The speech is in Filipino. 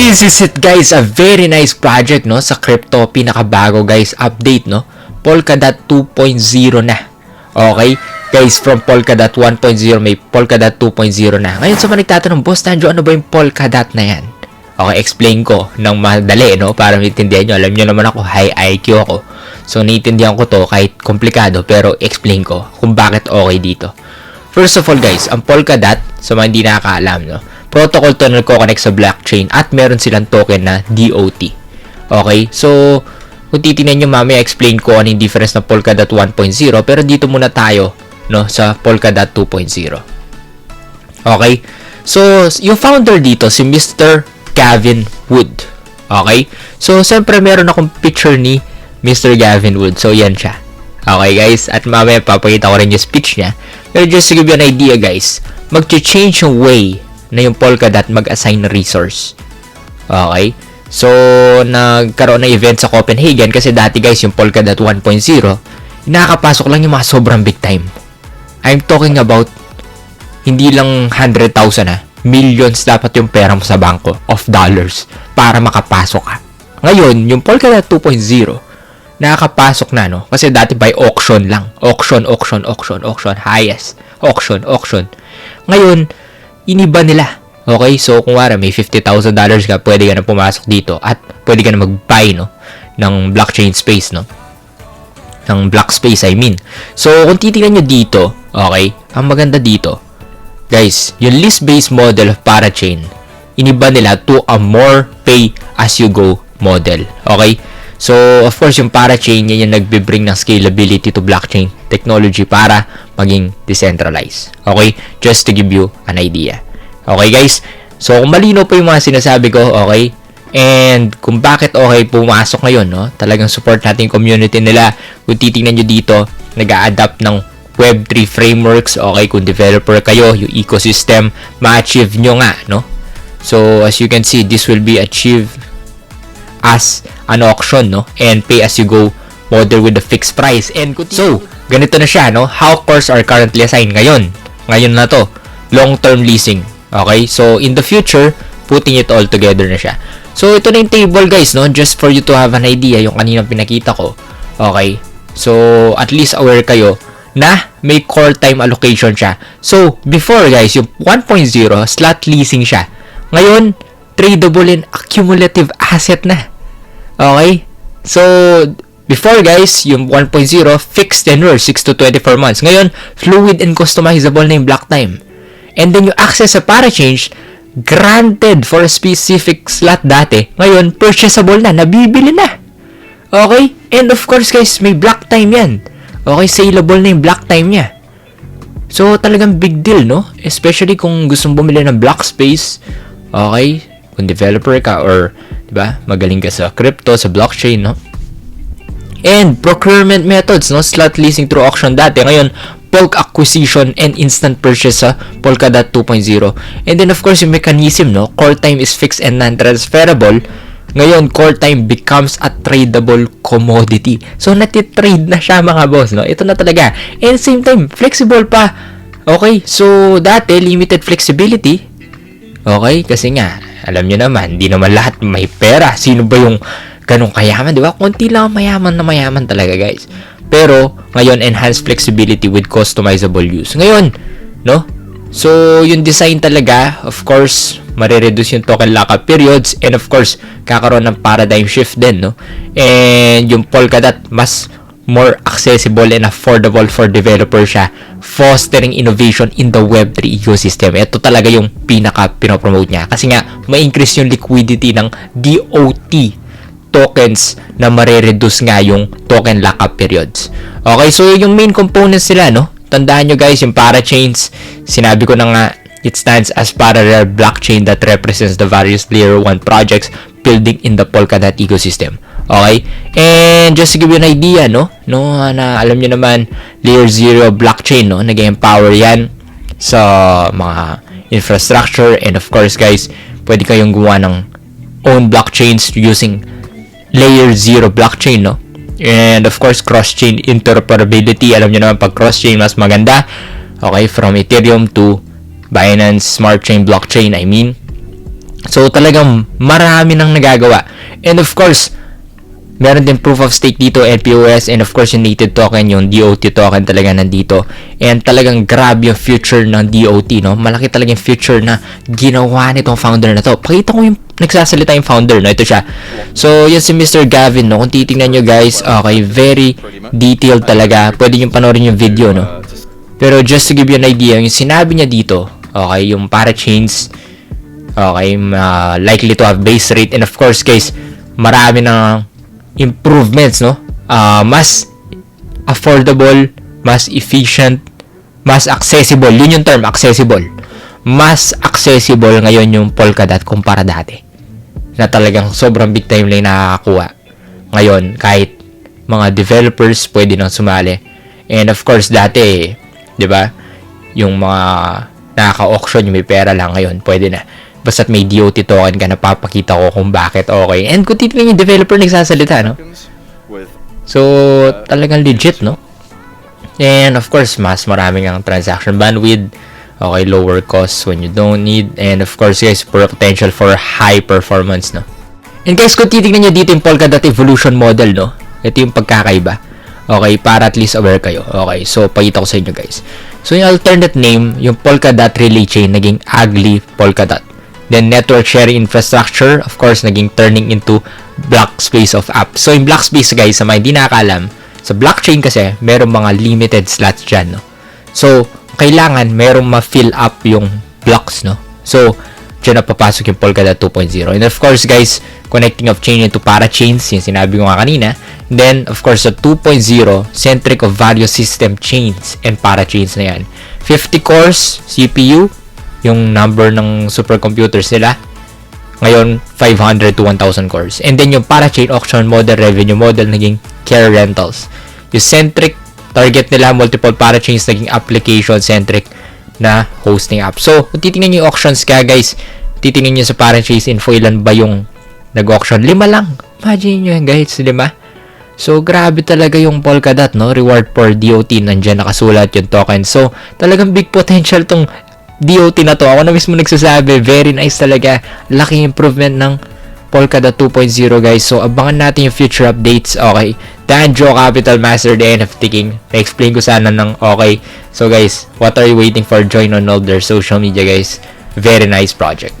This is it guys, a very nice project no sa crypto, pinakabago guys, update no. Polkadot 2.0 na. Okay? Guys, from Polkadot 1.0 may Polkadot 2.0 na. Ngayon sa mga nagtatanong, Boss Tanjo, ano ba yung Polkadot na yan? Okay, explain ko ng madali no para maintindihan nyo. Alam nyo naman ako, high IQ ako. So, naiintindihan ko to kahit komplikado, pero explain ko kung bakit okay dito. First of all guys, ang Polkadot, sa mga hindi nakakaalam no, protocol to na nagko-connect sa blockchain at meron silang token na DOT. Okay? So, kung titignan nyo mamaya, explain ko ano yung difference ng Polkadot 1.0, pero dito muna tayo no, sa Polkadot 2.0. Okay? So, yung founder dito, si Mr. Gavin Wood. Okay? So, siyempre meron akong picture ni Mr. Gavin Wood. So, yan siya. Okay, guys? At mamaya papakita ko rin yung speech niya. Pero just to give you an idea, guys, mag-change yung way na yung Polkadot mag-assign na resource. Okay? So, nagkaroon ng event sa Copenhagen kasi dati guys, yung Polkadot 1.0, nakakapasok lang yung mga sobrang big time. I'm talking about hindi lang 100,000 millions dapat yung pera mo sa bangko of dollars para makapasok ka. Ngayon, yung Polkadot 2.0, nakakapasok na no? Kasi dati by auction lang. Auction, highest. Auction. Ngayon, iniba nila. Okay? So, kung wala, may $50,000 ka, pwede ka na pumasok dito at pwede ka na mag-buy, no? Ng blockchain space, no? Ng block space, I mean. So, kung titignan nyo dito, okay? Ang maganda dito, guys, yung list-based model of Parachain, iniba nila to a more pay-as-you-go model. Okay? So, of course, yung Parachain, yan yung nagbe-bring ng scalability to blockchain technology para maging decentralized. Okay? Just to give you an idea. Okay, guys? So, kung malino po yung mga sinasabi ko, okay? And kung bakit okay pumasok ngayon, no? Talagang support natin yung community nila. Kung titingnan nyo dito, nag-a-adapt ng Web3 frameworks. Okay, kung developer kayo, yung ecosystem, ma-achieve nyo nga, no? So, as you can see, this will be achieved as an auction, no? And pay-as-you-go model with a fixed price. And so, ganito na siya, no? How cores are currently assigned ngayon. Ngayon na to. Long-term leasing. Okay? So, in the future, putting it all together na siya. So, ito na yung table, guys, no? Just for you to have an idea, yung kaninang pinakita ko. Okay? So, at least aware kayo na may core time allocation siya. So, before, guys, yung 1.0, slot leasing siya. Ngayon, tradable and accumulative asset na. Okay? So, before guys, yung 1.0, fixed tenure, 6 to 24 months. Ngayon, fluid and customizable na yung block time. And then yung access sa Parachange, granted for a specific slot dati. Ngayon, purchasable na, nabibili na. Okay? And of course guys, may block time yan. Okay, saleable na yung block time niya. So, talagang big deal, no? Especially kung gusto mong bumili ng block space. Okay? Kung developer ka or, diba, magaling ka sa crypto, sa blockchain, no? And procurement methods, no? Slot leasing through auction dati. Ngayon, bulk acquisition and instant purchase sa Polkadot 2.0. And then, of course, yung mechanism, no? Core time is fixed and non-transferable. Ngayon, core time becomes a tradable commodity. So, natitrade na siya, mga boss, no? Ito na talaga. And same time, flexible pa. Okay? So, dati, limited flexibility. Okay? Kasi nga, alam nyo naman, hindi naman lahat may pera. Sino ba yung ganong kayaman, di ba? Konti lang mayaman na mayaman talaga, guys. Pero, ngayon, enhanced flexibility with customizable use. Ngayon, no? So, yung design talaga, of course, marireduce yung token lockup periods. And of course, kakaroon ng paradigm shift din, no? And yung Polkadot, mas more accessible and affordable for developer siya, fostering innovation in the Web3 ecosystem. Ito talaga yung pinaka-pinopromote niya. Kasi nga, ma-increase yung liquidity ng DOT tokens na marireduce nga yung token lockup periods. Okay, so yung main components nila, no? Tandaan nyo guys, yung Parachains, sinabi ko na nga, it stands as parallel blockchain that represents the various layer 1 projects building in the Polkadot ecosystem. Okay? And just to give you an idea, no? Na alam nyo naman, layer 0 blockchain, no? Nag-empower yan sa mga infrastructure. And of course, guys, pwede kayong gumawa ng own blockchains using layer 0 blockchain, no? And of course, cross-chain interoperability. Alam nyo naman, pag cross-chain, mas maganda. Okay? From Ethereum to Binance Smart Chain blockchain, I mean. So, talagang marami nang nagagawa. And of course, meron din proof of stake dito, NPOS, and of course, yung native token, yung DOT token talaga nandito. And talagang grabe yung future ng DOT, no? Malaki talaga yung future na ginawa nitong founder na to. Pakita ko yung nagsasalita yung founder, no? Ito siya. So, yun si Mr. Gavin, no? Kung titingnan nyo, guys, okay, very detailed talaga. Pwede nyo panoorin yung video, no? Pero just to give you an idea, yung sinabi niya dito, okay, yung parachains, okay, likely to have base rate, and of course, guys, marami na improvements, no? Mas affordable, mas efficient, mas accessible. Yun yung term, accessible. Mas accessible ngayon yung Polkadot kumpara dati. Na talagang sobrang big time lang nakakakuha. Ngayon, kahit mga developers pwede nang sumali. And of course, dati, di ba? Yung mga nakaka-auction, yung may pera lang ngayon, pwede na. Basta't may DOT token ka, napapakita ko kung bakit okay. And kung titignan yung developer nagsasalita, no? So, talagang legit, no? And of course, mas maraming ang transaction bandwidth. Okay, lower costs when you don't need. And of course, guys, potential for high performance, no? And guys, kung titignan nyo dito yung Polkadot evolution model, no? Ito yung pagkakaiba. Okay, para at least aware kayo. Okay, so, pakita ko sa inyo, guys. So, yung alternate name, yung Polkadot Relay Chain, naging Ugly Polkadot. Then, network sharing infrastructure, of course, naging turning into block space of apps. So, yung block space, guys, sa mga hindi nakakalam, sa blockchain kasi, merong mga limited slots dyan, no? So, kailangan merong ma-fill up yung blocks, no? So, dyan na papasok yung Polkadot 2.0. And of course, guys, connecting of chain into parachains, yung sinabi ko nga kanina. Then, of course, sa 2.0, centric of various system chains and parachains na yan. 50 cores, CPU, yung number ng supercomputers nila. Ngayon, 500 to 1,000 cores. And then, yung parachain auction model, revenue model, naging care rentals. Yung centric target nila, multiple parachains, naging application-centric na hosting app. So, kung titingnan nyo yung auctions kaya, guys, titingnan nyo sa parachains info, ilan ba yung nag-auction? 5 lang. Imagine nyo yan, guys, 5. So, grabe talaga yung Polkadot, no? Reward per DOT, nandyan nakasulat yung token. So, talagang big potential tong DOT na to. Ako na mismo nagsasabi, very nice talaga. Laki improvement ng Polkadot 2.0, guys. So, abangan natin yung future updates. Okay. Danjo Capital Master, the NFT King. Na-explain ko sana ng okay. So, guys, what are you waiting for? Join on all their social media, guys. Very nice project.